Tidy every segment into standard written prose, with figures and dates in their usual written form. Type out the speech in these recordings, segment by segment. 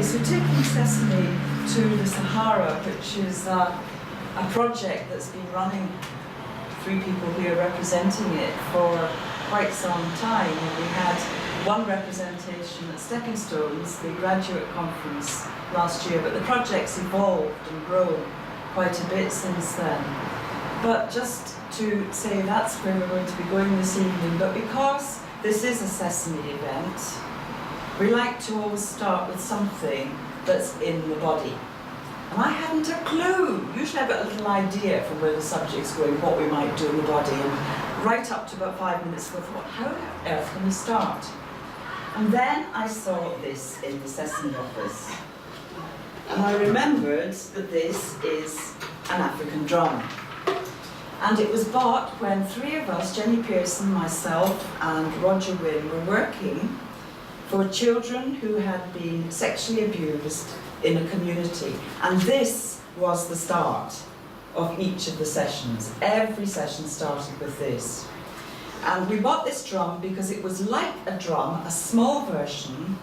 so we're taking Sesame to the Sahara, which is a project that's been running, 3 people here representing it for quite some time. And we had one representation at Stepping Stones, the graduate conference last year, but the project's evolved and grown quite a bit since then. But just to say that's where we're going to be going this evening, but because this is a Sesame event, we like to always start with something that's in the body. And I hadn't a clue. Usually I've got a little idea from where the subject's going, what we might do in the body, and right up to about 5 minutes ago I thought, how on earth can we start? And then I saw this in the Sesame office. And I remembered that this is an African drum. And it was bought when 3 of us, Jenny Pearson, myself and Roger Wynne, were working for children who had been sexually abused in a community. And this was the start of each of the sessions. Every session started with this. And we bought this drum because it was like a drum, a small version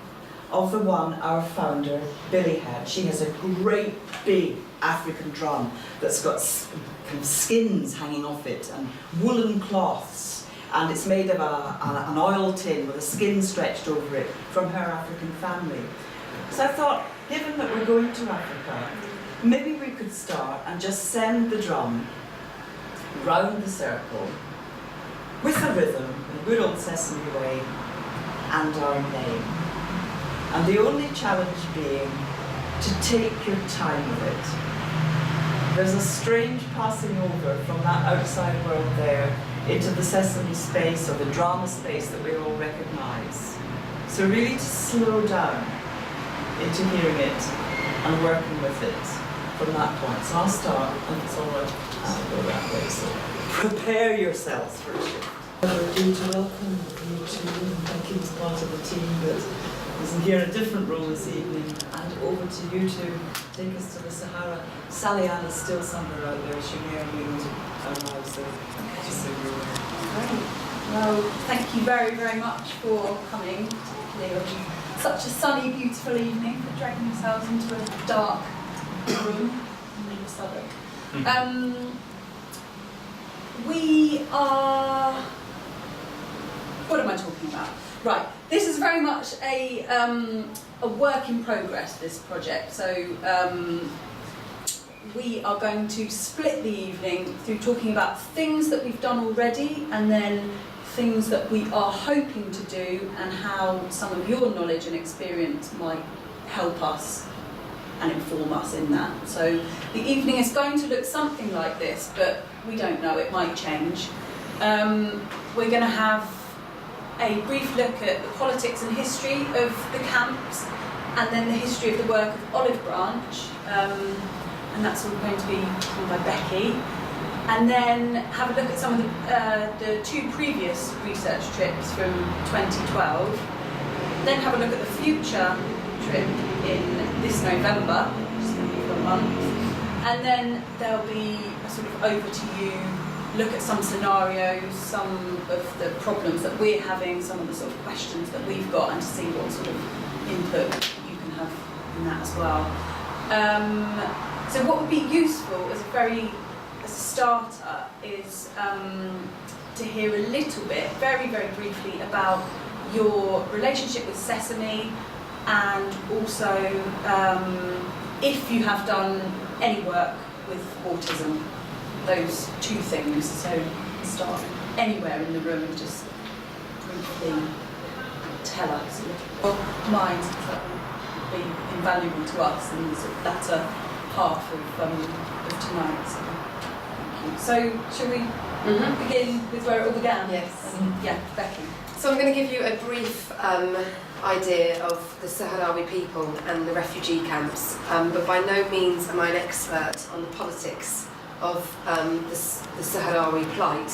of the one our founder, Billy, had. She has a great big African drum that's got kind of skins hanging off it and woolen cloths, and it's made of an oil tin with a skin stretched over it from her African family. So I thought, given that we're going to Africa, maybe we could start and just send the drum round the circle with a rhythm, in a good old Sesame way, and our name. And the only challenge being to take your time with it. There's a strange passing over from that outside world there into the Sesame space or the drama space that we all recognise. So really to slow down into hearing it and working with it from that point. So I'll start, and it's all right, I'll go that way. So prepare yourselves for a shift. We're due to welcome you to, thank you as part of the team that is here in a different role this evening, and over to you to take us to the Sahara. Sally Ann is still somewhere out there, she may or may not arrive, so just so you're aware. Great. Well, thank you very, very much for coming, particularly on such a sunny, beautiful evening, for dragging yourselves into a dark room in Southwark. We are... What am I talking about? Right, this is very much a work in progress, this project. So we are going to split the evening through talking about things that we've done already and then things that we are hoping to do and how some of your knowledge and experience might help us and inform us in that. So the evening is going to look something like this, but we don't know, it might change. We're going to have a brief look at the politics and history of the camps, and then the history of the work of Olive Branch, and that's all going to be done by Becky. And then have a look at some of the 2 previous research trips from 2012. Then have a look at the future trip in this November, which is going to be for a month. And then there'll be a sort of over to you look at some scenarios, some of the problems that we're having, some of the sort of questions that we've got, and to see what sort of input you can have in that as well. So what would be useful as a starter is to hear a little bit, very, very briefly, about your relationship with Sesame, and also if you have done any work with autism. Those 2 things. So start anywhere in the room, just briefly tell us your minds, that would be invaluable to us in the sort of latter half of tonight. So thank you. So shall we begin with where it all began? Yes. Yeah, Becky. So I'm going to give you a brief idea of the Saharawi people and the refugee camps, but by no means am I an expert on the politics of the Saharawi plight.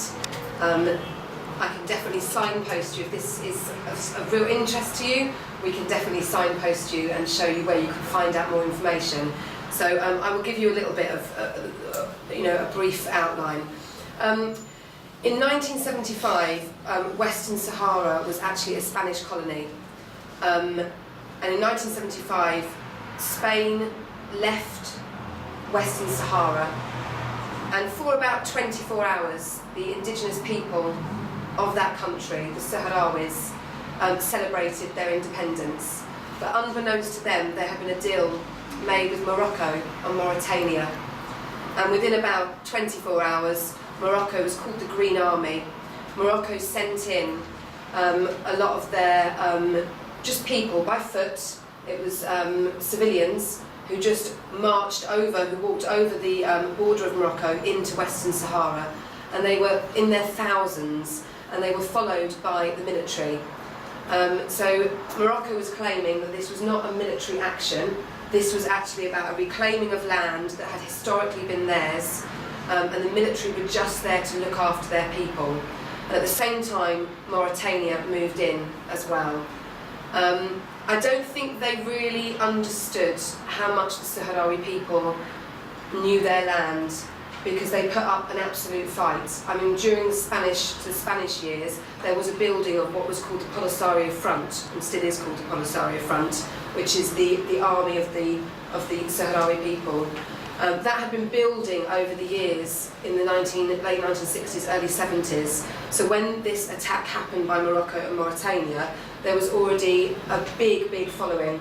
I can definitely signpost you if this is of real interest to you. We can definitely signpost you and show you where you can find out more information. So I will give you a little bit of a brief outline. In 1975, Western Sahara was actually a Spanish colony, and in 1975 Spain left Western Sahara, and for about 24 hours, the indigenous people of that country, the Sahrawis, celebrated their independence. But unbeknownst to them, there had been a deal made with Morocco and Mauritania. And within about 24 hours, Morocco was called the Green Army. Morocco sent in a lot of their just people by foot. It was civilians who just marched over, who walked over the border of Morocco into Western Sahara. And they were in their thousands, and they were followed by the military. So Morocco was claiming that this was not a military action. This was actually about a reclaiming of land that had historically been theirs, and the military were just there to look after their people. And at the same time, Mauritania moved in as well. I don't think they really understood how much the Sahrawi people knew their land, because they put up an absolute fight. I mean, during the Spanish years, there was a building of what was called the Polisario Front, and still is called the Polisario Front, which is the army of the Sahrawi people. That had been building over the years in the late 1960s, early 70s. So when this attack happened by Morocco and Mauritania, there was already a big, big following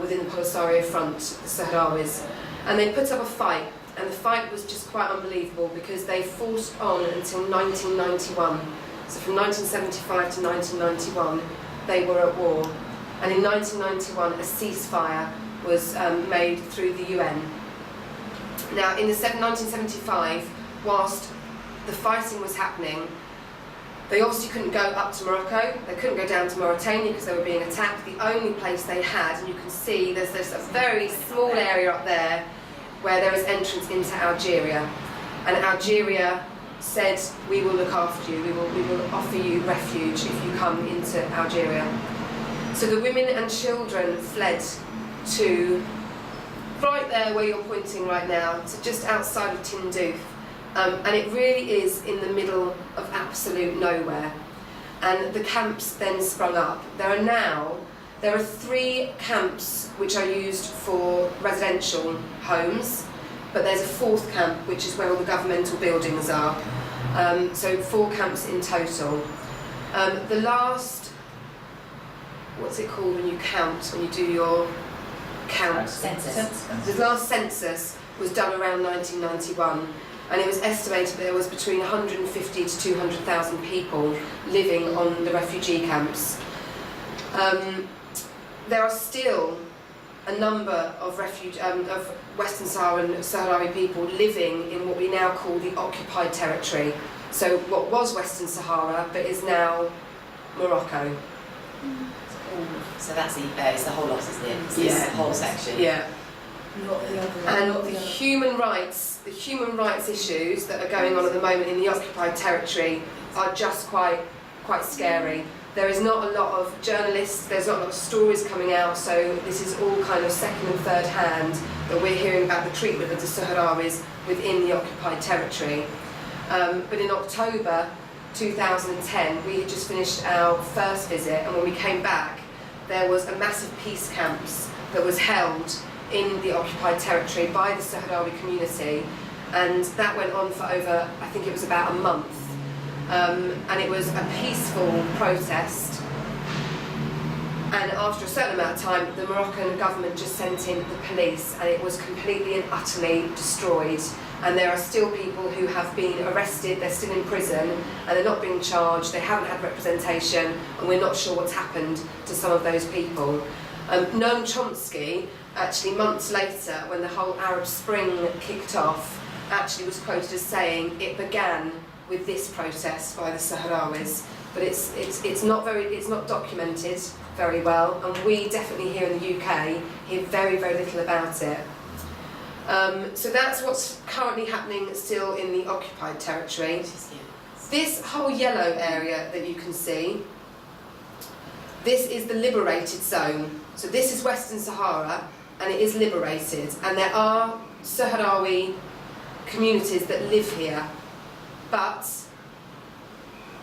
within the Polisario Front, the Sahrawis. And they put up a fight. And the fight was just quite unbelievable, because they fought on until 1991. So from 1975 to 1991, they were at war. And in 1991, a ceasefire was made through the UN. Now, in 1975, whilst the fighting was happening, they obviously couldn't go up to Morocco, they couldn't go down to Mauritania because they were being attacked. The only place they had, and you can see there's a very small area up there where there is entrance into Algeria. And Algeria said, we will look after you, we will offer you refuge if you come into Algeria. So the women and children fled to right there where you're pointing right now, to just outside of Tindouf. And it really is in the middle of absolute nowhere. And the camps then sprung up. There are 3 camps which are used for residential homes, but there's a 4th camp which is where all the governmental buildings are. So 4 camps in total. The last, what's it called when you count, when you do your count? Census. The last census was done around 1991. And it was estimated there was between 150 to 200,000 people living on the refugee camps. There are still a number of Western Saharan Sahrawi people living in what we now call the occupied territory. So what was Western Sahara, but is now Morocco. So that's it's the whole lot, isn't it? It's Yeah. this whole section. Yeah. Not the other. And not the the other. human rights issues that are going on at the moment in the occupied territory are just quite scary. There is not a lot of journalists, there's not a lot of stories coming out, so this is all kind of second and third hand that we're hearing about the treatment of the Sahrawis within the occupied territory. But in October 2010, we had just finished our first visit, and when we came back, there was a massive peace camps that was held in the occupied territory by the Sahrawi community, and that went on for over, I think it was about a month. And it was a peaceful protest, and after a certain amount of time the Moroccan government just sent in the police, and it was completely and utterly destroyed. And there are still people who have been arrested, they're still in prison, and they're not being charged, they haven't had representation, and we're not sure what's happened to some of those people. Noam Chomsky, actually months later, when the whole Arab Spring kicked off, actually was quoted as saying it began with this protest by the Sahrawis, but it's not documented very well, and we definitely here in the UK hear very, very little about it. So that's what's currently happening still in the occupied territory. This whole yellow area that you can see, this is the Liberated Zone. So this is Western Sahara, and it is liberated, and there are Sahrawi communities that live here. But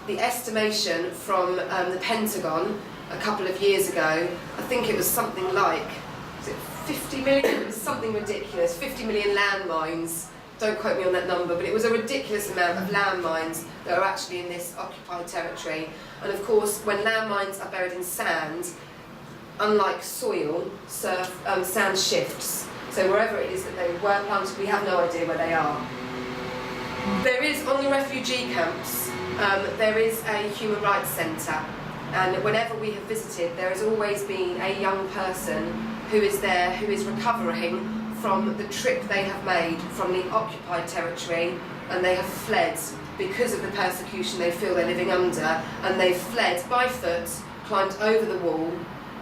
the estimation from the Pentagon a couple of years ago, I think it was something like 50 million, it was something ridiculous, 50 million landmines. Don't quote me on that number, but it was a ridiculous amount of landmines that are actually in this occupied territory. And of course, when landmines are buried in sand, unlike soil, sand shifts. So wherever it is that they were planted, we have no idea where they are. There is, on the refugee camps, there is a human rights centre. And whenever we have visited, there has always been a young person who is there, who is recovering from the trip they have made from the occupied territory, and they have fled because of the persecution they feel they're living under, and they've fled by foot, climbed over the wall,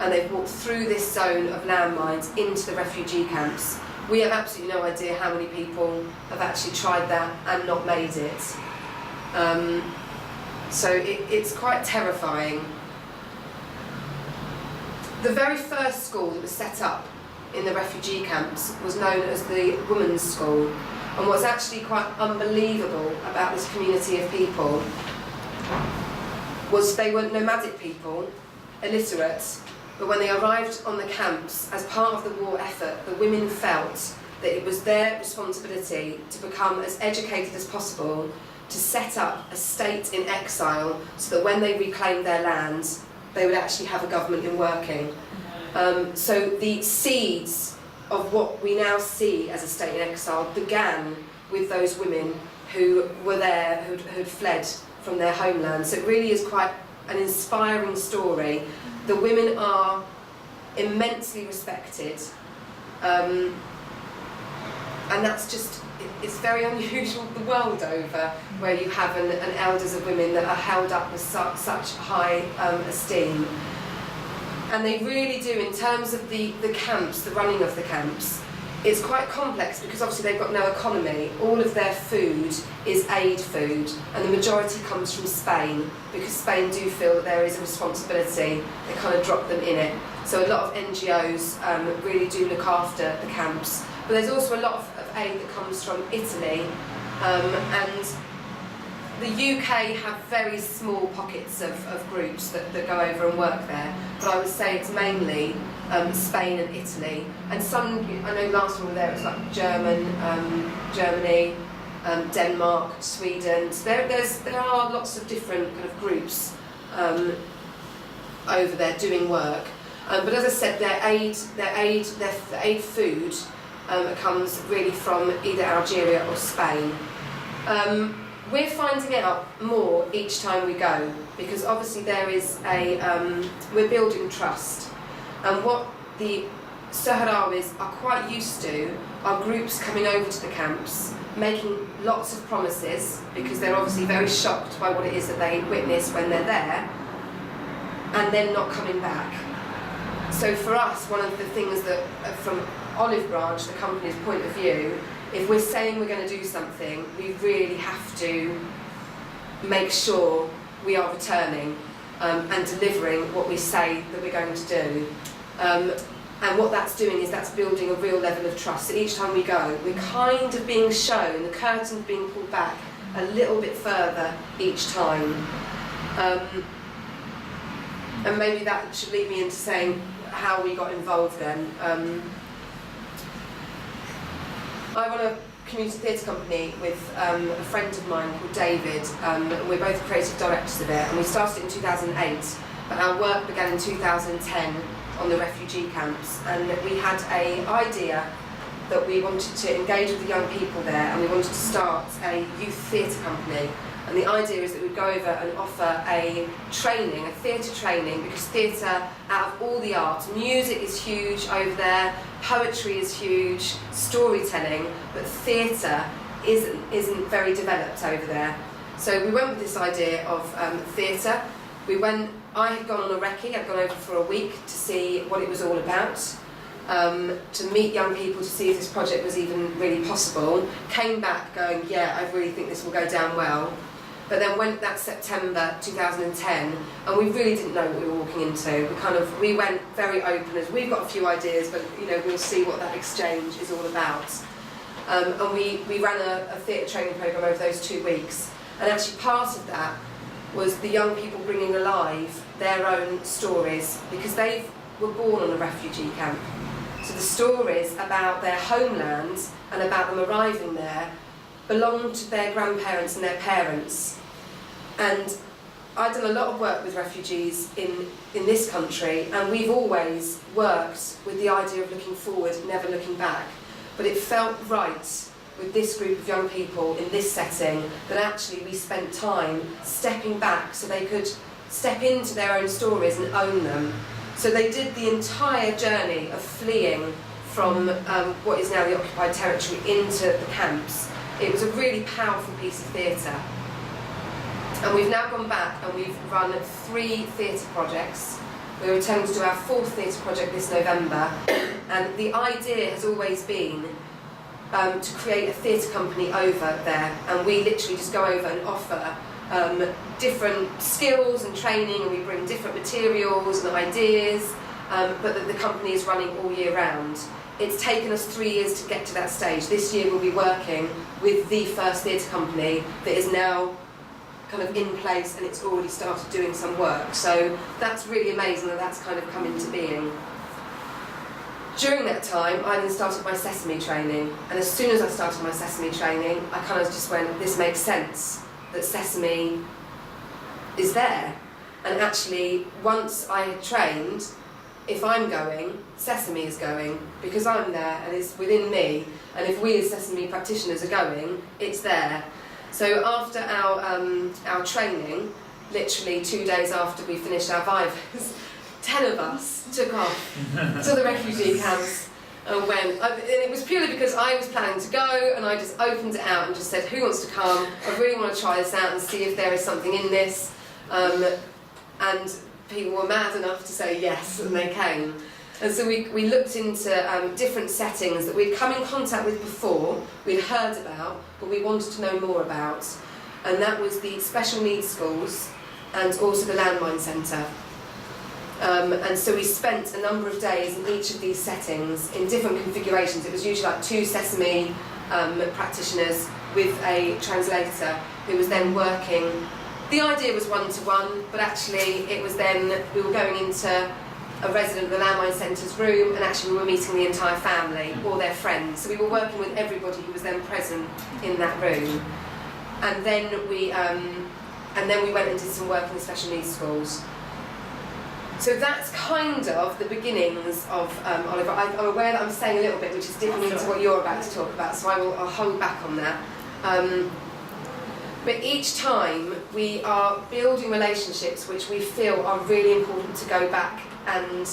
and they've walked through this zone of landmines into the refugee camps. We have absolutely no idea how many people have actually tried that and not made it. So it's quite terrifying. The very first school that was set up in the refugee camps was known as the Women's School. And what's actually quite unbelievable about this community of people was they were nomadic people, illiterate, but when they arrived on the camps as part of the war effort, the women felt that it was their responsibility to become as educated as possible, to set up a state in exile so that when they reclaimed their lands, they would actually have a government in working. So the seeds of what we now see as a state in exile began with those women who were there, who'd fled from their homeland. So it really is quite an inspiring story. The women are immensely respected, and that's just, it's very unusual the world over, where you have an elders of women that are held up with such high esteem. And they really do, in terms of the camps, the running of the camps, it's quite complex because obviously they've got no economy. All of their food is aid food, and the majority comes from Spain, because Spain do feel that there is a responsibility. They kind of drop them in it. So a lot of NGOs really do look after the camps. But there's also a lot of aid that comes from Italy, and the UK have very small pockets of groups that go over and work there, but I would say it's mainly Spain and Italy, and some, I know last time we were there, it was like Germany, Denmark, Sweden. So there are lots of different kind of groups over there doing work. But as I said, their aid food comes really from either Algeria or Spain. We're finding out more each time we go, because obviously there is we're building trust. And what the Sahrawis are quite used to are groups coming over to the camps, making lots of promises, because they're obviously very shocked by what it is that they witness when they're there, and then not coming back. So for us, one of the things that, from Olive Branch, the company's point of view, if we're saying we're going to do something, we really have to make sure we are returning and delivering what we say that we're going to do. And what that's doing is that's building a real level of trust. So each time we go, we're kind of being shown, the curtain's being pulled back a little bit further each time. And maybe that should lead me into saying how we got involved then. I run a community theatre company with a friend of mine called David. We're both creative directors of it, and we started it in 2008, but our work began in 2010 on the refugee camps, and we had an idea that we wanted to engage with the young people there, and we wanted to start a youth theatre company. And the idea is that we'd go over and offer a training, a theatre training, because theatre, out of all the arts, music is huge over there, poetry is huge, storytelling, but theatre isn't very developed over there. So we went with this idea of theatre. I had gone on a recce, I'd gone over for a week to see what it was all about, to meet young people, to see if this project was even really possible. Came back going, yeah, I really think this will go down well. But then went that September 2010, and we really didn't know what we were walking into. We went very open, as we've got a few ideas, but we'll see what that exchange is all about. And we ran a theatre training programme over those 2 weeks, and actually part of that was the young people bringing alive their own stories, because they were born on a refugee camp. So the stories about their homeland and about them arriving there belonged to their grandparents and their parents. And I've done a lot of work with refugees in this country, and we've always worked with the idea of looking forward, never looking back. But it felt right with this group of young people in this setting that actually we spent time stepping back so they could step into their own stories and own them. So they did the entire journey of fleeing from what is now the occupied territory into the camps. It was a really powerful piece of theatre. And we've now gone back and we've run 3 theatre projects. We're returning to do our 4th theatre project this November, and the idea has always been to create a theatre company over there, and we literally just go over and offer different skills and training, and we bring different materials and ideas, but that the company is running all year round. It's taken us 3 years to get to that stage. This year we'll be working with the first theatre company that is now kind of in place, and it's already started doing some work. So that's really amazing that that's kind of come into being. During that time, I then started my Sesame training, and as soon as I started my Sesame training, I kind of just went, this makes sense, that Sesame is there. And actually, once I had trained, if I'm going, Sesame is going, because I'm there and it's within me, and if we as Sesame practitioners are going, it's there. So after our training, literally 2 days after we finished our vivas, 10 of us took off to the refugee camps and went. And it was purely because I was planning to go, and I just opened it out and just said, who wants to come? I really want to try this out and see if there is something in this. And people were mad enough to say yes, and they came. And so we looked into different settings that we'd come in contact with before, we'd heard about, but we wanted to know more about. And that was the special needs schools and also the landmine centre. And so we spent a number of days in each of these settings in different configurations. It was usually like 2 Sesame practitioners with a translator who was then working. The idea was one-to-one, but actually it was then, we were going into a resident of the landmine centre's room, and actually we were meeting the entire family or their friends. So we were working with everybody who was then present in that room. And then we went and did some work in the special needs schools. So that's kind of the beginnings of Oliver. I'm aware that I'm saying a little bit which is dipping into what you're about to talk about, so I'll hold back on that. But each time we are building relationships which we feel are really important to go back and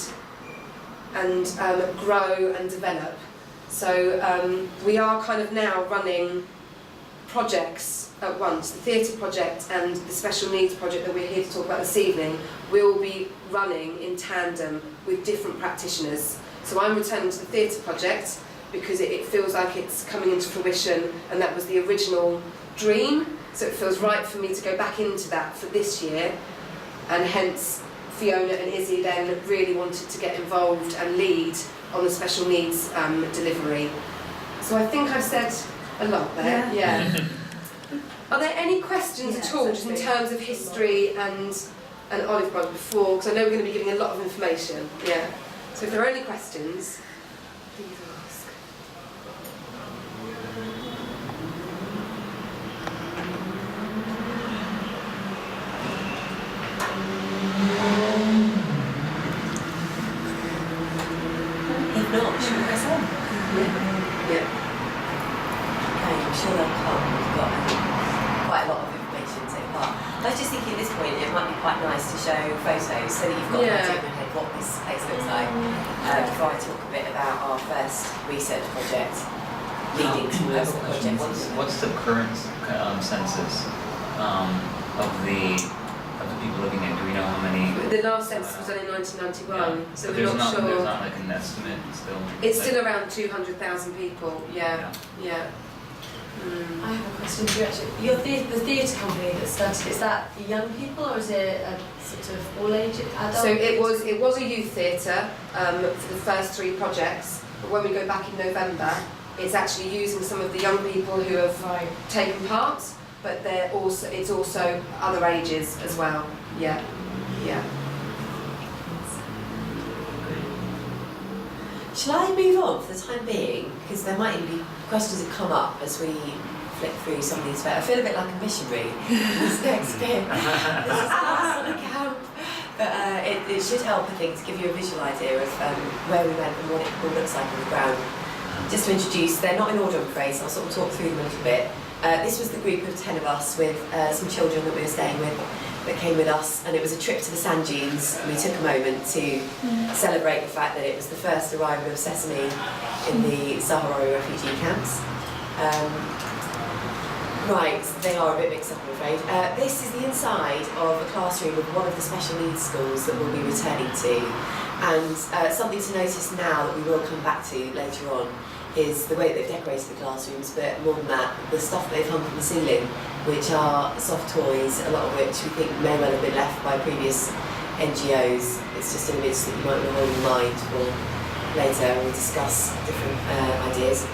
grow and develop. So we are kind of now running projects at once. The theatre project and the special needs project that we're here to talk about this evening will be running in tandem with different practitioners. So I'm returning to the theatre project because it feels like it's coming into fruition, and that was the original dream. So it feels right for me to go back into that for this year, and hence Fiona and Izzy then really wanted to get involved and lead on the special needs delivery. So I think I've said a lot there. Yeah. Are there any questions at all, just in terms of history and Olive Branch before? Because I know we're going to be giving a lot of information. Yeah. So if there are any questions, please ask. If not, should we press on? Yeah. Okay, I'm sure they'll come. We've got quite a lot of information so far. I was just thinking at this point it might be quite nice to show photos so that you've got an idea in your head what this place looks like. Before I talk a bit about our first research project, leading to personal projects. What's the current census of the people living in? Do we know how many? The last census was done in 1991, so but we're not sure. There's not like an estimate still? It's still around 200,000 people, yeah. I have a question for you actually. The theatre company that started, is that young people or is it a sort of all age adult? So it was a youth theatre for the first 3 projects, but when we go back in November, it's actually using some of the young people who have taken part, but it's also other ages as well. Yeah. Shall I move on for the time being? Because there might even be questions that come up as we flick through some of these. I feel a bit like a missionary this next bit. This is us on a camp. But it should help, I think, to give you a visual idea of where we went and what it all looks like on the ground. Just to introduce, they're not in order, I'm afraid, so I'll sort of talk through them a little bit. This was the group of 10 of us with some children that we were staying with that came with us, and it was a trip to the sand dunes, and we took a moment to celebrate the fact that it was the first arrival of Sesame in the Saharawi refugee camps. Right, they are a bit mixed up, I'm afraid. This is the inside of a classroom of one of the special needs schools that we'll be returning to. And something to notice now that we will come back to later on is the way they've decorated the classrooms, but more than that, the stuff they've hung from the ceiling, which are soft toys, a lot of which we think may well have been left by previous NGOs. It's just an image that you might want to hold in mind for later when we discuss different ideas.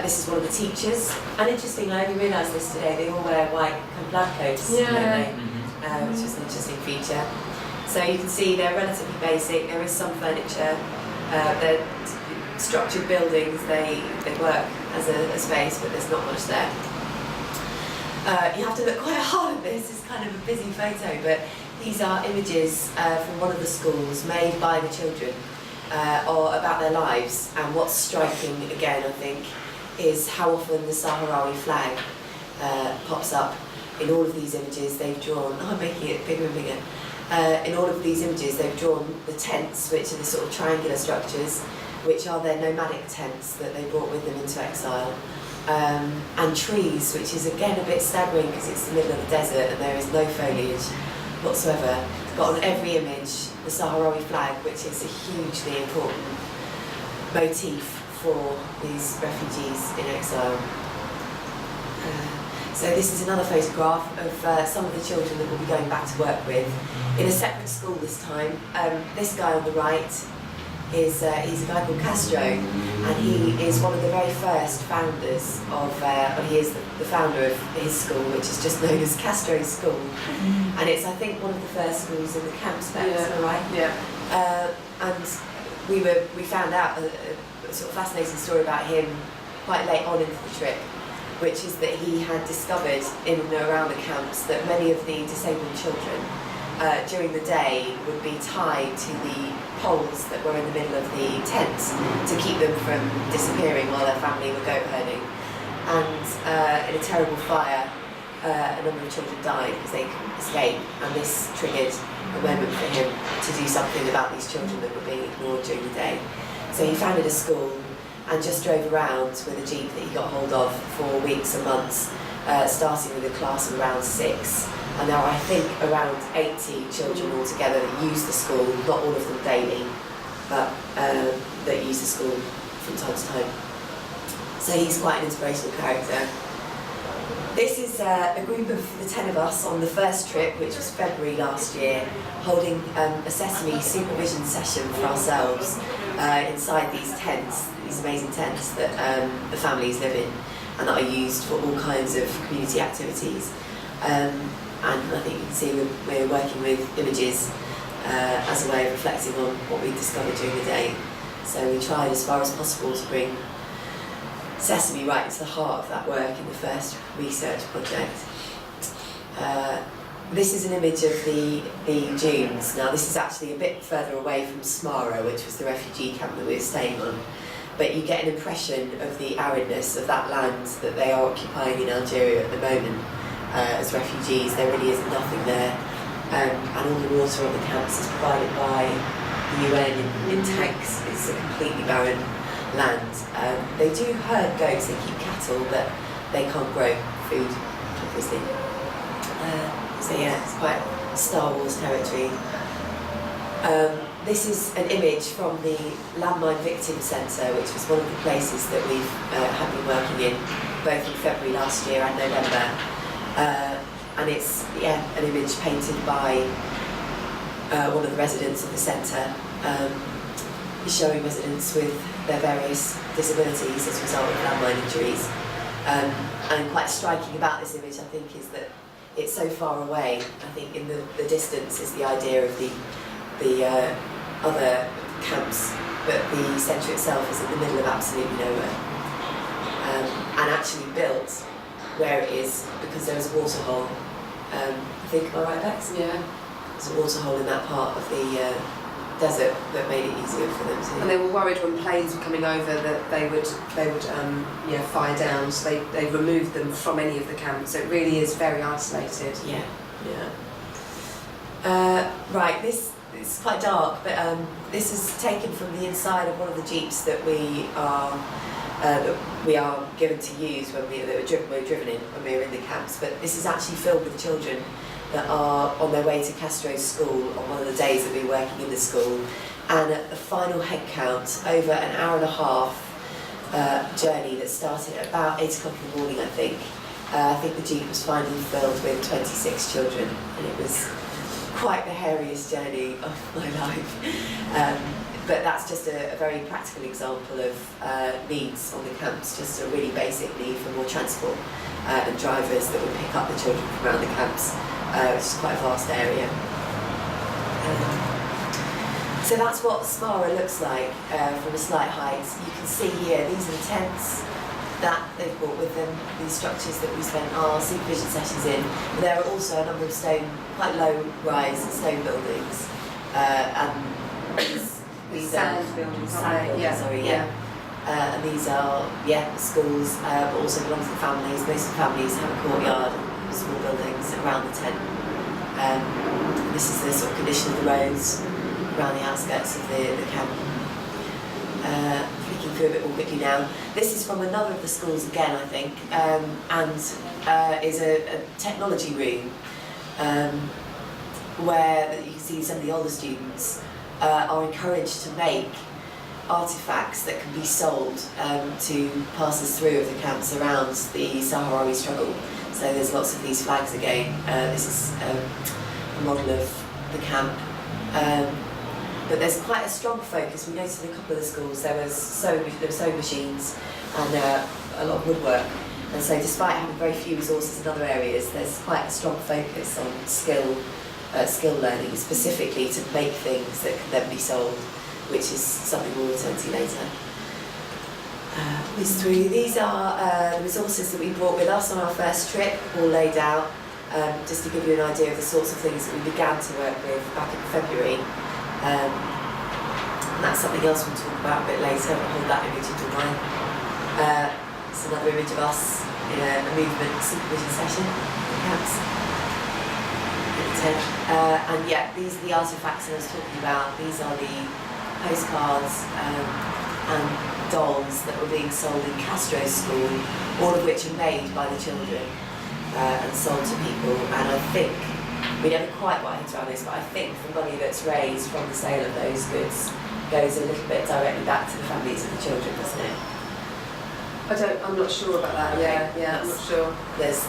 This is one of the teachers, and interestingly, I only realised this today, they all wear white lab coats, don't they? Which is an interesting feature. So you can see they're relatively basic, there is some furniture, they're structured buildings, they work as a space, but there's not much there. You have to look quite hard at this, it's kind of a busy photo, but these are images from one of the schools made by the children or about their lives, and what's striking again, I think, is how often the Saharawi flag pops up in all of these images. They've drawn, I'm making it bigger and bigger. In all of these images they've drawn the tents, which are the sort of triangular structures, which are their nomadic tents that they brought with them into exile. And trees, which is again a bit staggering because it's the middle of the desert and there is no foliage whatsoever. But on every image, the Saharawi flag, which is a hugely important motif for these refugees in exile. So this is another photograph of some of the children that we'll be going back to work with in a separate school this time. This guy on the right is he's a guy called Castro, and he is one of the very first founders of, well, he is the founder of his school, which is just known as Castro's School. And it's, I think, one of the first schools in the camp specs, am I right? Yeah. And we found out a sort of fascinating story about him quite late on into the trip, which is that he had discovered in and around the camps that many of the disabled children during the day would be tied to the poles that were in the middle of the tents to keep them from disappearing while their family were goat herding. And in a terrible fire, a number of children died because they couldn't escape, and this triggered a moment for him to do something about these children that were being ignored during the day. So he founded a school and just drove around with a jeep that he got hold of for weeks and months, starting with a class of around 6. And there are, I think, around 80 children altogether that use the school, not all of them daily, but that use the school from time to time. So he's quite an inspirational character. This is a group of the 10 of us on the first trip, which was February last year, holding a Sesame supervision session for ourselves inside these tents, these amazing tents that the families live in and that are used for all kinds of community activities. And I think you can see we're working with images as a way of reflecting on what we discovered during the day. So we tried as far as possible to bring Sesame right into the heart of that work in the first research project. This is an image of the dunes. Now this is actually a bit further away from Sahara, which was the refugee camp that we were staying on. But you get an impression of the aridness of that land that they are occupying in Algeria at the moment as refugees. There really is nothing there. And all the water on the camps is provided by the UN in tanks. It's a completely barren land. They do herd goats, they keep cattle, but they can't grow food, obviously. So yeah, it's quite Star Wars territory. This is an image from the Landmine Victim Centre, which was one of the places that we've had been working in, both in February last year and November. And it's an image painted by one of the residents of the centre, showing residents with their various disabilities as a result of landmine injuries. And quite striking about this image, I think, is that it's so far away. I think in the distance is the idea of the other camps but the centre itself is in the middle of absolutely nowhere, and actually built where it is because there was a waterhole. I think, am I right, Bex? Yeah. There's a waterhole in that part of the desert that made it easier for them to. And they were worried when planes were coming over that they would fire down, so they removed them from any of the camps. So it really is very isolated. Yeah, yeah. Right, this is quite dark, but this is taken from the inside of one of the jeeps that we are given to use when we were driven in when we were in the camps. But this is actually filled with children that are on their way to Castro's school on one of the days that we were working in the school. And at the final head count, over an hour and a half journey that started at about 8 o'clock in the morning, I think the jeep was finally filled with 26 children, and it was quite the hairiest journey of my life. But that's just a very practical example of needs on the camps, just a really basic need for more transport and drivers that would pick up the children from around the camps, which is quite a vast area. So that's what Sahara looks like from a slight height. You can see here, these are the tents that they've brought with them, these structures that we spent our supervision sessions in. But there are also a number of quite low-rise stone buildings, and these sand buildings, and these are schools, but also belong to the families. Most of the families have a courtyard and small buildings around the tent. This is the sort of condition of the roads around the outskirts of the camp. Flicking through a bit more quickly now. This is from another of the schools again, I think, and is a technology room where you can see some of the older students are encouraged to make artefacts that can be sold to passers through of the camps around the Saharawi struggle. So there's lots of these flags again. This is a model of the camp. But there's quite a strong focus. We noticed in a couple of the schools there were sewing machines and a lot of woodwork. And so despite having very few resources in other areas, there's quite a strong focus on skill learning, specifically to make things that can then be sold, which is something we'll return to later. These are the resources that we brought with us on our first trip, all laid out, just to give you an idea of the sorts of things that we began to work with back in February. And that's something else we'll talk about a bit later. I'll hold that image in your mind. It's another image of us in a movement supervision session in camps. And these are the artefacts I was talking about. These are the postcards and dolls that were being sold in Castro's school, all of which are made by the children and sold to people. And I think we never quite got our heads around this, but I think the money that's raised from the sale of those goods goes a little bit directly back to the families of the children, doesn't it? I'm not sure about that. Okay. Yeah, I'm not sure. There's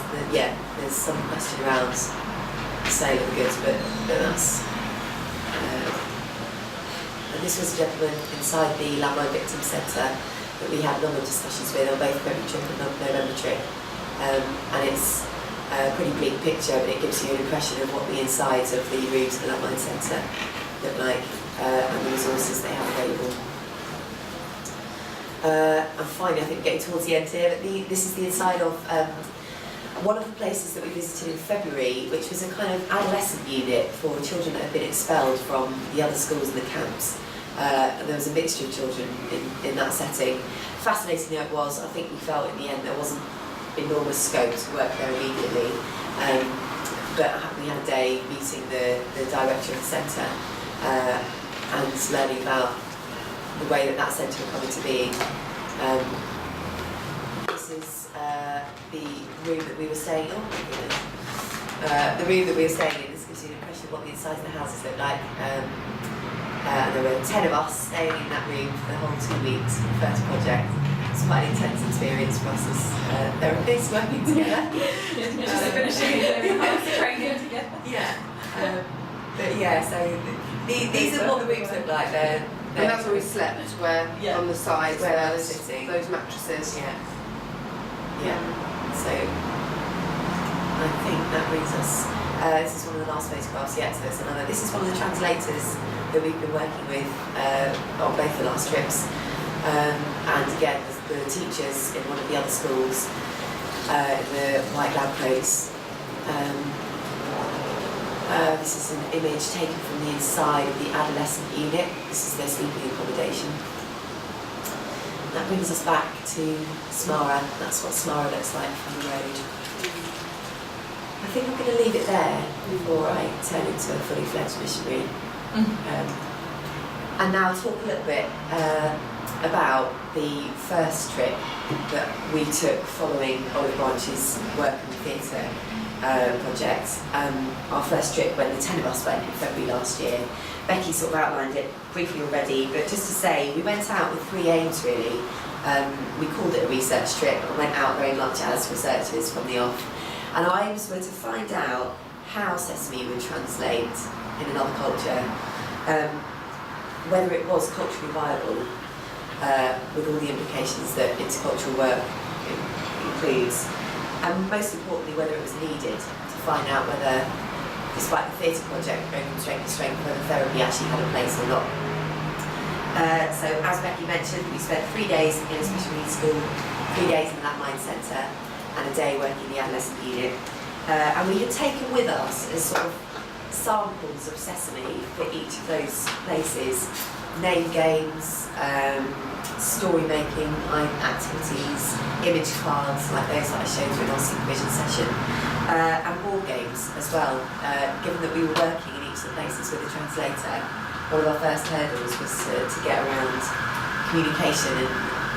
some question around the sale of the goods, but that's. And this was a gentleman inside the Landmine Victim Centre that we had a number of discussions with on both February trip and November trip, and it's a pretty bleak picture, but it gives you an impression of what the insides of the rooms of the Landmine Centre look like and the resources they have available. And finally, I think we're getting towards the end here, but this is the inside of one of the places that we visited in February, which was a kind of adolescent unit for children that had been expelled from the other schools in the camps. And there was a mixture of children in that setting. Fascinating though it was, I think we felt in the end there wasn't enormous scope to work there immediately. But we had a day meeting the director of the centre and learning about the way that centre will come into being. This is the room that we were staying in. Oh my goodness. The room that we were staying in. This gives you an impression of what the insides of the houses look like. And there were 10 of us staying in that room for the whole 2 weeks of the first project. It's quite an intense experience for us as therapists working together. Just finishing training together. Yeah. So these are what the rooms look like. And that's where we slept, on the sides where there I was was sitting. those mattresses. Yeah. So I think that brings us This is one of the last photographs yet, so it's another. This is one of the translators that we've been working with on both the last trips. And again, the teachers in one of the other schools, the white lampposts. This is an image taken from the inside of the adolescent unit. This is their sleeping accommodation. That brings us back to Sahara. That's what Sahara looks like from the road. I think I'm going to leave it there before I turn into a fully fledged missionary. And now talk a little bit about the first trip that we took following Olive Branch's work in the theatre project. Our first trip when the 10 of us went in February last year. Becky sort of outlined it briefly already, but just to say, we went out with 3 aims really. We called it a research trip and went out very much as researchers from the off. And our aims were to find out how Sesame would translate in another culture, whether it was culturally viable, with all the implications that intercultural work includes, and most importantly whether it was needed to find out whether, despite the theatre project going from strength to strength, whether therapy actually had a place or not. So as Becky mentioned, we spent 3 days in a special needs school, 3 days in that mind centre, and a day working in the adolescent unit. And we had taken with us as sort of samples of Sesame for each of those places, name games, story making activities, image cards like those that I showed you in our supervision session, and board games as well. Given that we were working in each of the places with a translator, one of our first hurdles was to get around communication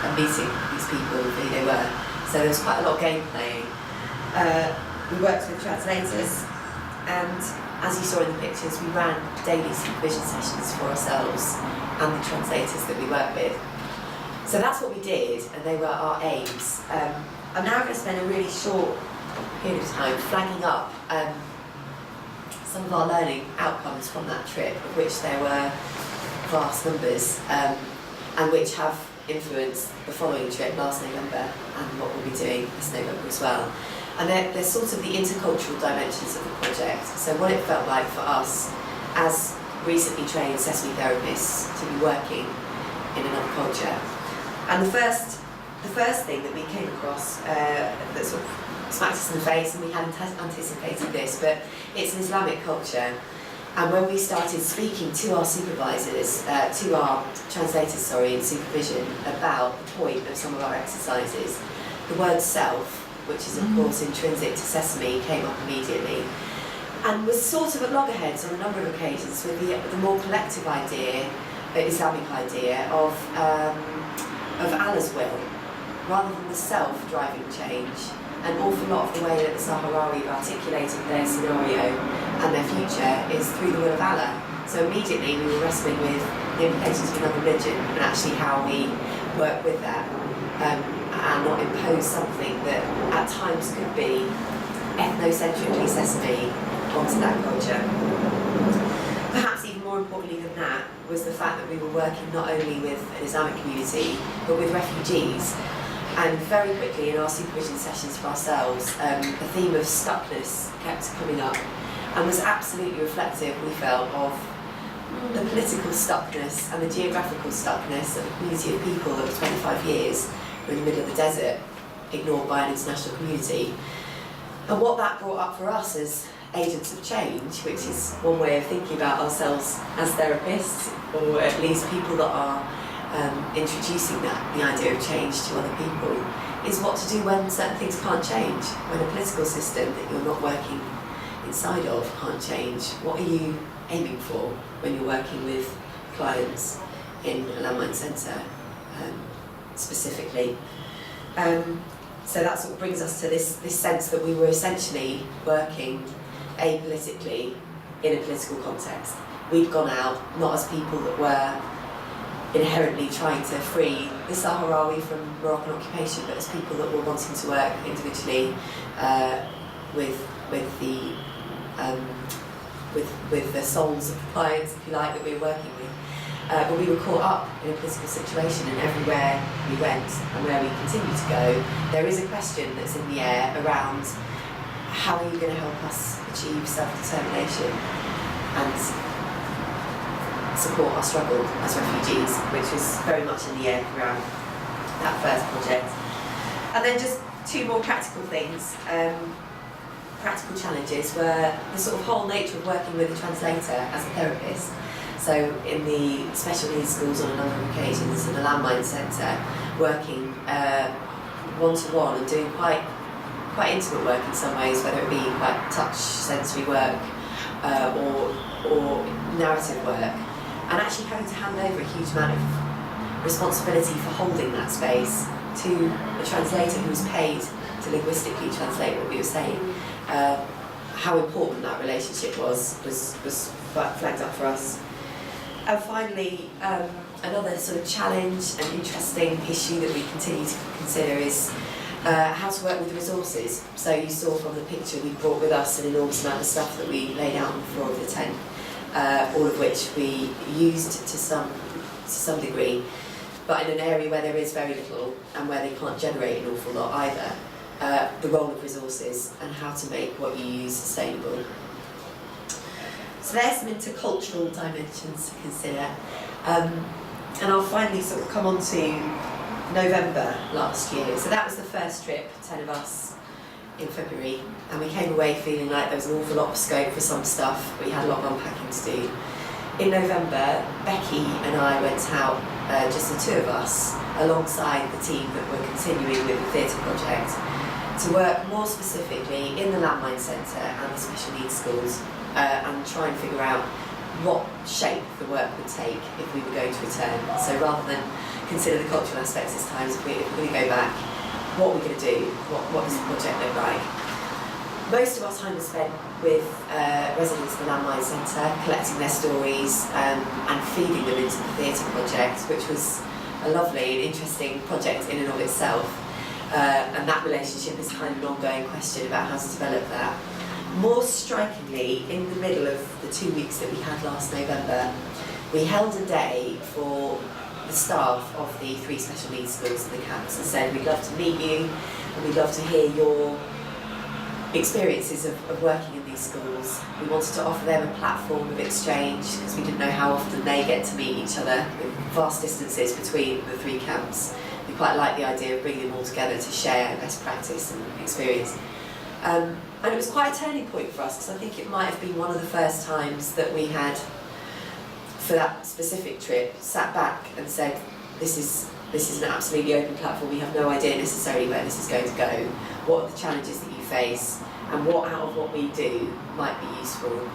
and meeting these people who they were. So there was quite a lot of game playing. We worked with translators, and as you saw in the pictures, we ran daily supervision sessions for ourselves and the translators that we work with. So that's what we did, and they were our aims. I'm now going to spend a really short period of time flagging up some of our learning outcomes from that trip, of which there were vast numbers, and which have influenced the following trip last November and what we'll be doing this November as well. And they're sort of the intercultural dimensions of the project. So what it felt like for us as recently trained Sesame therapists to be working in another culture. And the first thing that we came across that sort of smacked us in the face, and we hadn't anticipated this, but it's an Islamic culture. And when we started speaking to our supervisors, to our translators, in supervision, about the point of some of our exercises, the word self, which is of course intrinsic to Sesame, came up immediately, and was sort of at loggerheads on a number of occasions with the more collective idea, the Islamic idea of Allah's will, rather than the self driving change. An awful lot of the way that the Saharawi have articulated their scenario and their future is through the will of Allah. So immediately we were wrestling with the implications of another religion and actually how we work with that, and not impose something that at times could be ethnocentrically Sesame onto that culture. Perhaps even more importantly than that was the fact that we were working not only with an Islamic community but with refugees. And very quickly in our supervision sessions for ourselves, the theme of stuckness kept coming up and was absolutely reflective, we felt, of the political stuckness and the geographical stuckness of a community of people that for 25 years were in the middle of the desert, ignored by an international community. And what that brought up for us as agents of change, which is one way of thinking about ourselves as therapists, or at least people that are introducing the idea of change to other people, is what to do when certain things can't change, when a political system that you're not working inside of can't change. What are you aiming for when you're working with clients in a landmine centre specifically? So that sort of brings us to this sense that we were essentially working apolitically in a political context. We'd gone out not as people that were inherently trying to free the Saharawi from Moroccan occupation, but as people that were wanting to work individually with the souls of the clients, if you like, that we were working with. But we were caught up in a political situation, and everywhere we went and where we continue to go, there is a question that's in the air around how are you going to help us achieve self-determination and support our struggle as refugees, which was very much in the air throughout that first project. And then just two more practical things. Practical challenges were the sort of whole nature of working with a translator as a therapist. So in the special needs schools on a number of occasions, in the landmine centre, working one-to-one and doing quite intimate work in some ways, whether it be quite touch, sensory work or narrative work, and actually having to hand over a huge amount of responsibility for holding that space to a translator who was paid to linguistically translate what we were saying. How important that relationship was flagged up for us. And finally, another sort of challenge and interesting issue that we continue to consider is how to work with resources. So you saw from the picture we brought with us an enormous amount of stuff that we laid out on the floor of the tent, all of which we used to some degree, but in an area where there is very little and where they can't generate an awful lot either. The role of resources and how to make what you use sustainable. So there's some intercultural dimensions to consider. And I'll finally sort of come on to November last year. So that was the first trip, 10 of us, in February. And we came away feeling like there was an awful lot of scope for some stuff. We had a lot of unpacking to do. In November, Becky and I went out, just the two of us, alongside the team that were continuing with the theatre project, to work more specifically in the landmine centre and the special needs schools and try and figure out what shape the work would take if we were going to return. So rather than consider the cultural aspects this time, if we're going to go back, what are we going to do? What does the project look like? Most of our time was spent with residents of the landmine centre, collecting their stories and feeding them into the theatre project, which was a lovely and interesting project in and of itself. And that relationship is kind of an ongoing question about how to develop that. More strikingly, in the middle of the 2 weeks that we had last November, we held a day for the staff of the 3 special needs schools in the camps and said, we'd love to meet you and we'd love to hear your experiences of working in these schools. We wanted to offer them a platform of exchange because we didn't know how often they get to meet each other with vast distances between the 3 camps. We quite like the idea of bringing them all together to share best practice and experience. And it was quite a turning point for us because I think it might have been one of the first times that we had, for that specific trip, sat back and said, this is an absolutely open platform, we have no idea necessarily where this is going to go, what are the challenges that you face, and what out of what we do might be useful.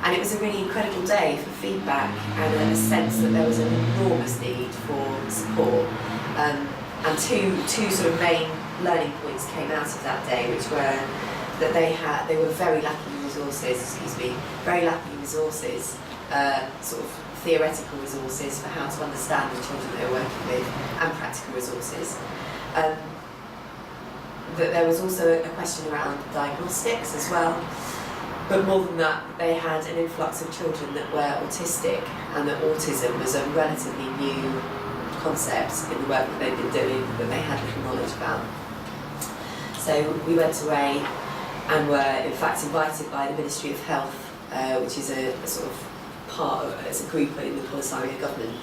And it was a really incredible day for feedback and a sense that there was an enormous need for support. And two sort of main learning points came out of that day, which were that they were very lacking in resources, very lacking in resources, sort of theoretical resources for how to understand the children they were working with, and practical resources. That there was also a question around diagnostics as well, but more than that, they had an influx of children that were autistic, and that autism was a relatively new concept in the work that they'd been doing that they had little knowledge about. So we went away and were in fact invited by the Ministry of Health, which is a sort of part of, it's a group in the Polisario government,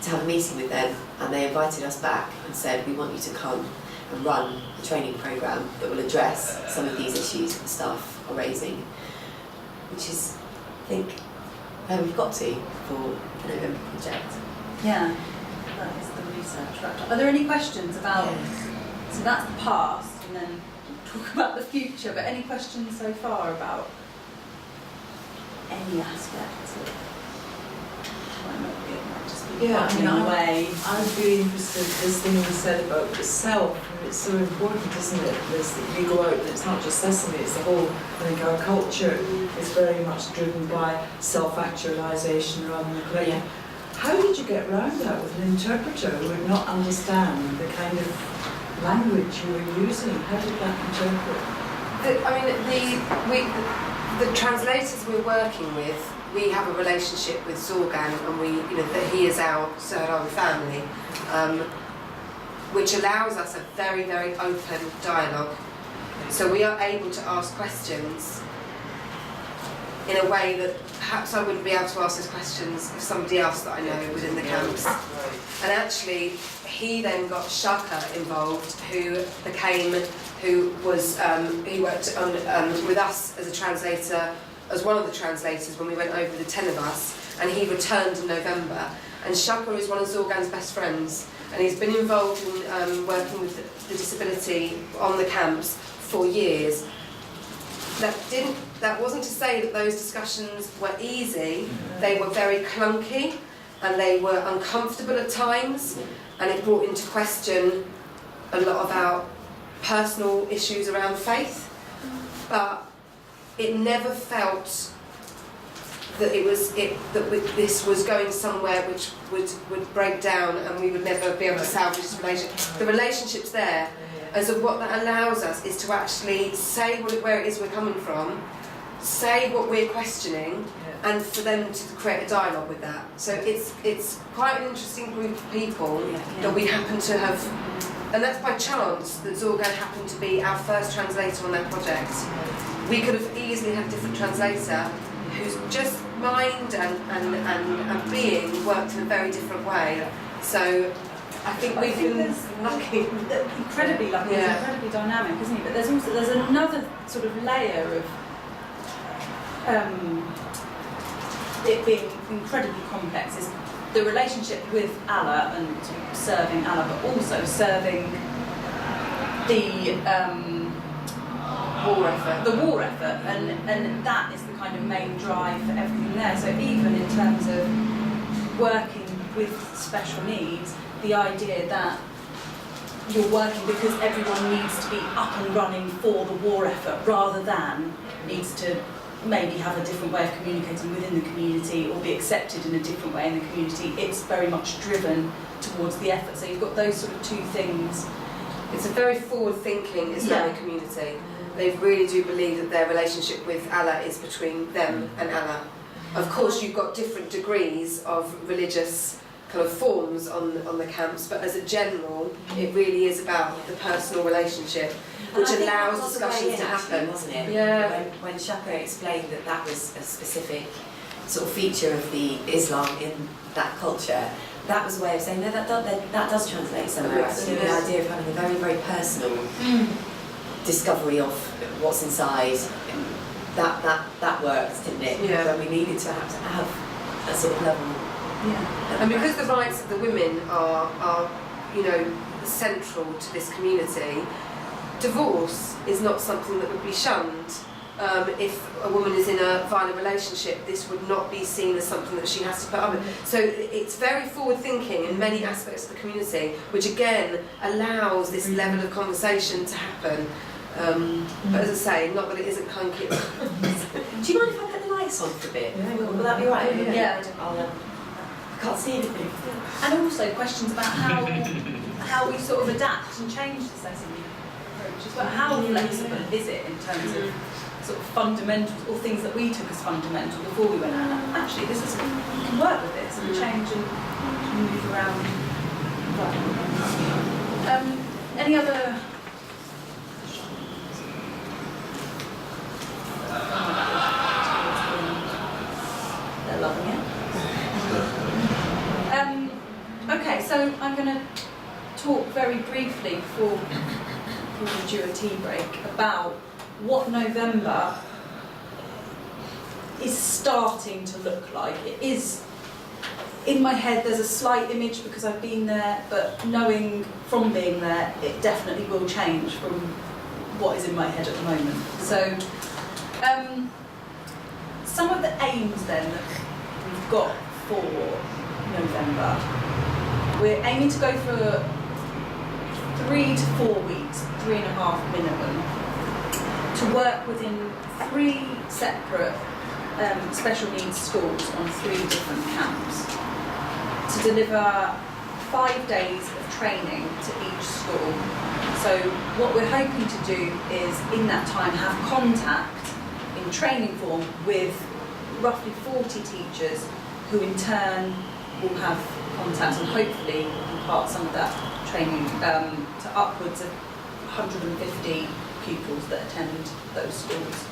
to have a meeting with them, and they invited us back and said, we want you to come and run a training programme that will address some of these issues that the staff are raising, which is, I think, where we've got to for the November project. Yeah, that is the research wrapped up. Are there any questions about, so that's the past, and then we'll talk about the future, but any questions so far about any aspect of, might not be, it might just be in a way. I'd be interested in this thing you said about the self. It's so important, isn't it? This, that we go out, and it's not just Sesame, it's the whole, I think our culture is very much driven by self-actualisation rather than collective. Yeah. How did you get around that with an interpreter who would not understand the kind of language you were using? How did that interpret? The translators we're working with, we have a relationship with Zorgan, and that he is our Saharawi family, which allows us a very, very open dialogue So we are able to ask questions in a way that perhaps I wouldn't be able to ask those questions of somebody else that I know within the camps. And actually, he then got Shaka involved, who worked on, with us as a translator, as one of the translators when we went over, the 10 of us, and he returned in November. And Shaka is one of Zorgan's best friends, and he's been involved in working with the disability on the camps for years. That wasn't to say that those discussions were easy. They were very clunky, and they were uncomfortable at times, and it brought into question a lot of our personal issues around faith. But it never felt that this was going somewhere which would break down and we would never be able to salvage this relationship. The relationship's there, and so what that allows us is to actually say where it is we're coming from, say what we're questioning, and for them to create a dialogue with that. So it's quite an interesting group of people that we happen to have, and that's by chance that Zorgan happened to be our first translator on that project. We could have easily had a different translator whose just mind and being worked in a very different way. So I think we've been lucky. Incredibly lucky, it's incredibly dynamic, isn't it? But there's another sort of layer of it being incredibly complex, is the relationship with Allah and sort of serving Allah, but also serving the war effort, and that is the kind of main drive for everything there. So even in terms of working with special needs, the idea that you're working because everyone needs to be up and running for the war effort rather than needs to maybe have a different way of communicating within the community or be accepted in a different way in the community. It's very much driven towards the effort. So you've got those sort of two things. It's a very forward-thinking Islamic community. They really do believe that their relationship with Allah is between them and Allah. Of course, you've got different degrees of religious kind of forms on the camps, but as a general, it really is about the personal relationship, which allows discussions to happen. Wasn't it? Yeah. When Shaka explained that was a specific sort of feature of the Islam in that culture, that was a way of saying, no, that does translate somewhere else. The idea of having a very, very personal discovery of what's inside, that worked, didn't it? Yeah. But we needed to have a sort of level. Yeah. And because the rights of the women are central to this community, divorce is not something that would be shunned. If a woman is in a violent relationship, this would not be seen as something that she has to put up with. So it's very forward-thinking in many aspects of the community, which again allows this level of conversation to happen. But as I say, not that it isn't clunky. Do you mind if I put the lights on for a bit? Will that be right? Yeah. I can't see anything. And also questions about how we sort of adapt and change the Sesame approach as well. How flexible is it in terms of sort of fundamentals or things that we took as fundamental before we went out? Actually, we can work with this and change and move around. Any other? They're loving it. Okay, so I'm going to talk very briefly before we do a tea break about what November is starting to look like. It is, in my head, there's a slight image because I've been there, but knowing from being there, it definitely will change from what is in my head at the moment. So, some of the aims then that we've got for November. We're aiming to go for 3 to 4 weeks, 3.5 minimum, to work within 3 separate special needs schools on 3 different camps, to deliver 5 days of training to each school. So what we're hoping to do is, in that time, have contact in training form with roughly 40 teachers who in turn will have contact and hopefully impart some of that training to upwards of 150 pupils that attend those schools.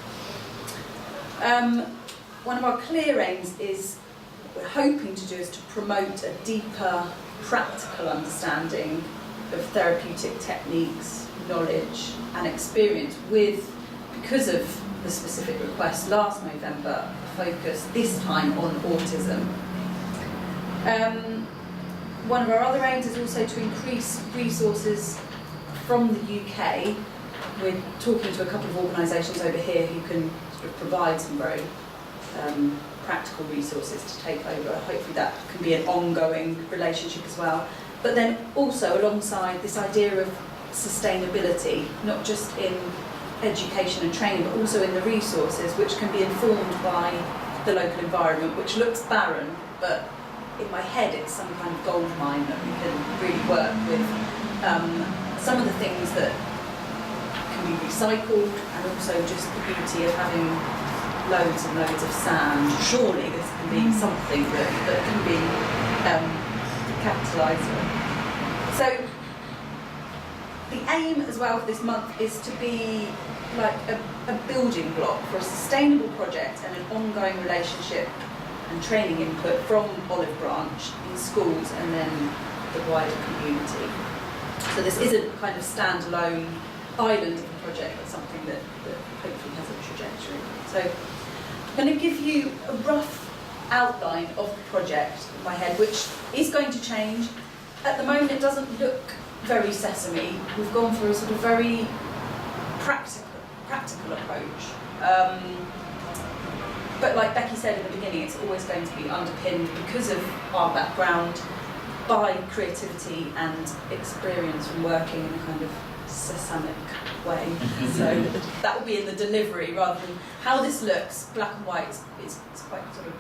One of our clear aims is, what we're hoping to do is to promote a deeper practical understanding of therapeutic techniques, knowledge and experience because of the specific request last November, focus this time on autism. One of our other aims is also to increase resources from the UK. We're talking to a couple of organisations over here who can sort of provide some very practical resources to take over. Hopefully that can be an ongoing relationship as well. But then also alongside this idea of sustainability, not just in education and training, but also in the resources, which can be informed by the local environment, which looks barren, but in my head it's some kind of gold mine that we can really work with. Some of the things that can be recycled, and also just the beauty of having loads and loads of sand. Surely this can be something that can be capitalised on. So the aim as well for this month is to be like a building block for a sustainable project and an ongoing relationship and training input from Olive Branch in schools and then the wider community. So this isn't kind of standalone island of a project, but something that hopefully has a trajectory. So I'm going to give you a rough outline of the project in my head, which is going to change. At the moment it doesn't look very Sesame. We've gone for a sort of very practical approach. But like Becky said at the beginning, it's always going to be underpinned, because of our background, by creativity and experience from working in a kind of Sesamic way. So that will be in the delivery rather than how this looks. Black and white is quite sort of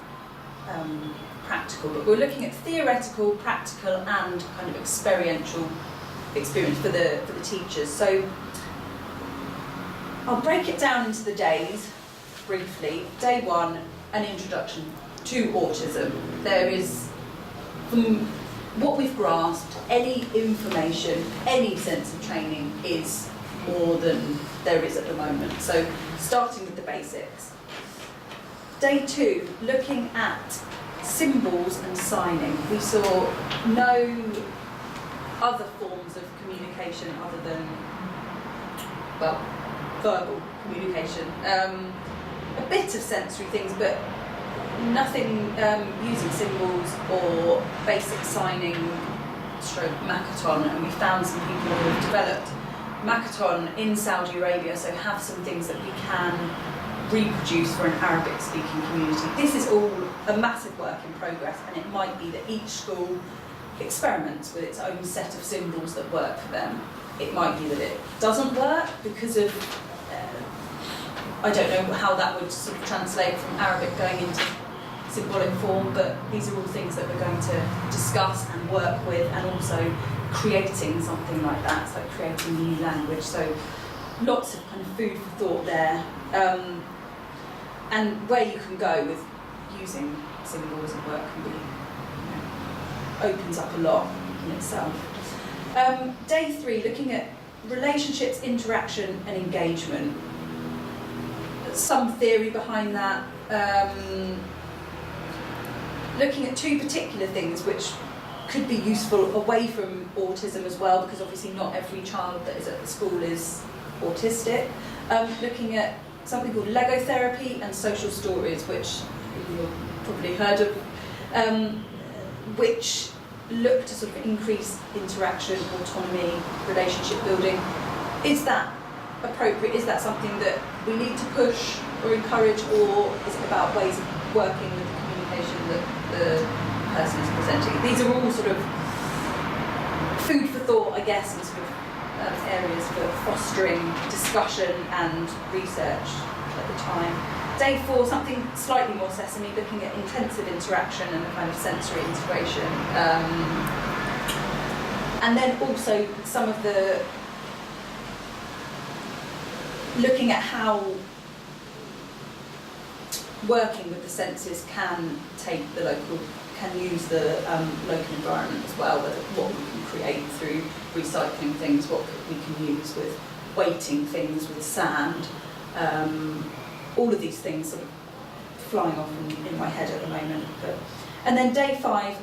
practical, but we're looking at theoretical, practical and kind of experiential experience for the teachers. So I'll break it down into the days briefly. Day one, an introduction to autism. There is, from what we've grasped, any information, any sense of training is more than there is at the moment. So starting with the basics. Day two, looking at symbols and signing. We saw no other forms of communication other than, well, verbal communication. A bit of sensory things, but nothing using symbols or basic signing stroke Makaton. And we found some people who have developed Makaton in Saudi Arabia, so have some things that we can reproduce for an Arabic speaking community. This is all a massive work in progress, and it might be that each school experiments with its own set of symbols that work for them. It might be that it doesn't work because of I don't know how that would sort of translate from Arabic going into symbolic form, but these are all things that we're going to discuss and work with, and also creating something like that, so creating new language. So lots of kind of food for thought there, and where you can go with using symbols and work can be, opens up a lot in itself. Day three, looking at relationships, interaction and engagement. Some theory behind that. Looking at two particular things which could be useful away from autism as well, because obviously not every child that is at the school is autistic. Looking at something called Lego therapy and social stories, which you've probably heard of, which look to sort of increase interaction, autonomy, relationship building. Is that appropriate? Is that something that we need to push or encourage, or is it about ways of working with the communication that the person is presenting? These are all sort of food for thought, I guess, and sort of areas for fostering discussion and research at the time. Day four, something slightly more Sesame, looking at intensive interaction and a kind of sensory integration. And then also some of the looking at how working with the senses can use the local environment as well, what we can create through recycling things, what we can use with weighting things with sand. All of these things sort of flying off in my head at the moment. And then day 5,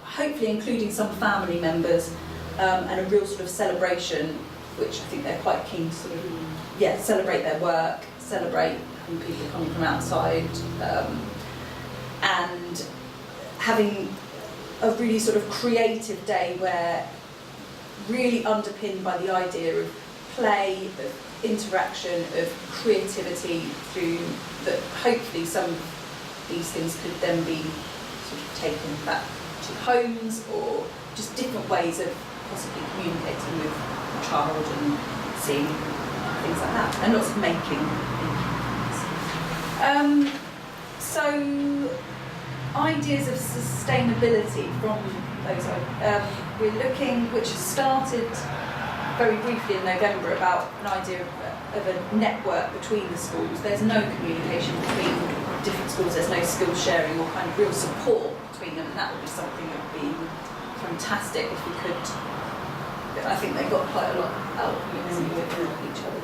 hopefully including some family members and a real sort of celebration, which I think they're quite keen to sort of, celebrate their work, celebrate people coming from outside, and having a really sort of creative day where really underpinned by the idea of play, of interaction, of creativity, through that hopefully some of these things could then be sort of taken back to homes, or just different ways of possibly communicating with a child and seeing things like that, and lots of making. So ideas of sustainability from those, we're looking, which started very briefly in November, about an idea of a network between the schools. There's no communication between different schools, there's no skill sharing or kind of real support between them, and that would be something that would be fantastic if we could. I think they got quite a lot out of mixing with each other.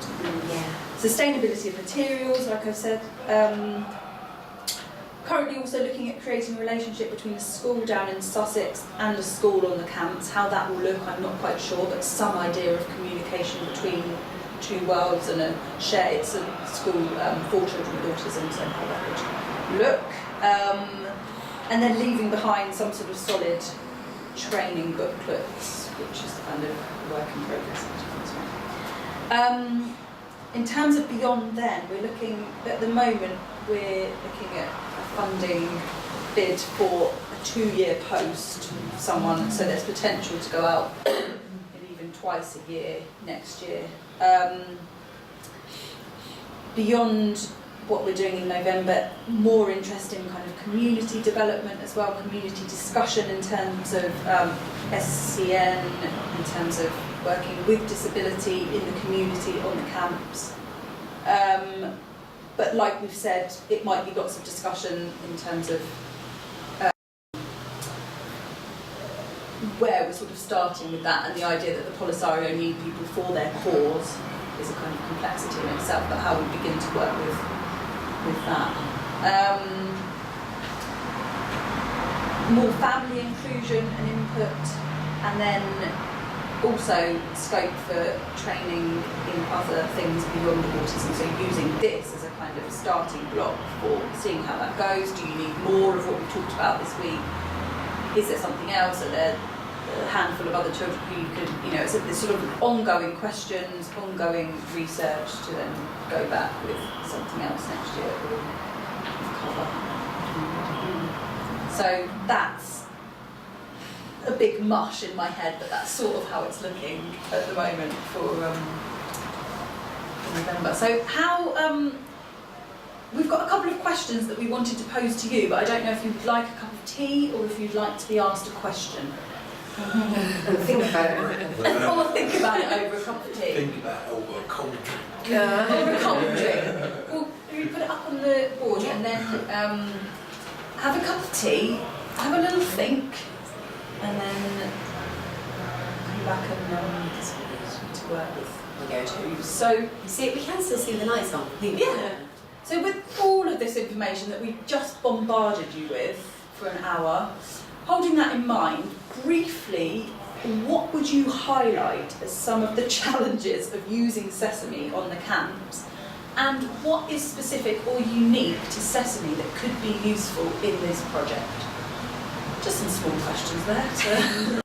Sustainability of materials, like I said. Currently also looking at creating a relationship between a school down in Sussex and a school on the camps. How that will look, I'm not quite sure, but some idea of communication between two worlds and a shared, it's a school for children with autism, so how that would look. And then leaving behind some sort of solid training booklets, which is kind of work in progress. In terms of beyond then, we're looking, at the moment, we're looking at a funding bid for a 2-year post, someone, so there's potential to go out even twice a year next year. Beyond what we're doing in November, more interest in kind of community development as well, community discussion in terms of SCN, in terms of working with disability in the community on the camps. But like we've said, it might be lots of discussion in terms of where we're sort of starting with that, and the idea that the Polisario need people for their cause is a kind of complexity in itself, but how we begin to work with that. More family inclusion and input, and then also scope for training in other things beyond autism, so using this as a kind of starting block for seeing how that goes. Do you need more of what we talked about this week? Is there something else? Are there a handful of other children who you could, it's this sort of ongoing questions, ongoing research to then go back with something else next year that we'll cover. So that's a big mush in my head, but that's sort of how it's looking at the moment for November. So how, we've got a couple of questions that we wanted to pose to you, but I don't know if you'd like a cup of tea or if you'd like to be asked a question. And think about it. Or think about it over a cup of tea. Think about it over a cold drink. Over a cold drink. Well, we put it up on the board and then have a cup of tea, have a little think, and then come back and to work with go-tos. So You see, we can still see the lights on. yeah. So with all of this information that we just bombarded you with for an hour, holding that in mind, briefly, what would you highlight as some of the challenges of using Sesame on the camps? And what is specific or unique to Sesame that could be useful in this project? Just some small questions there.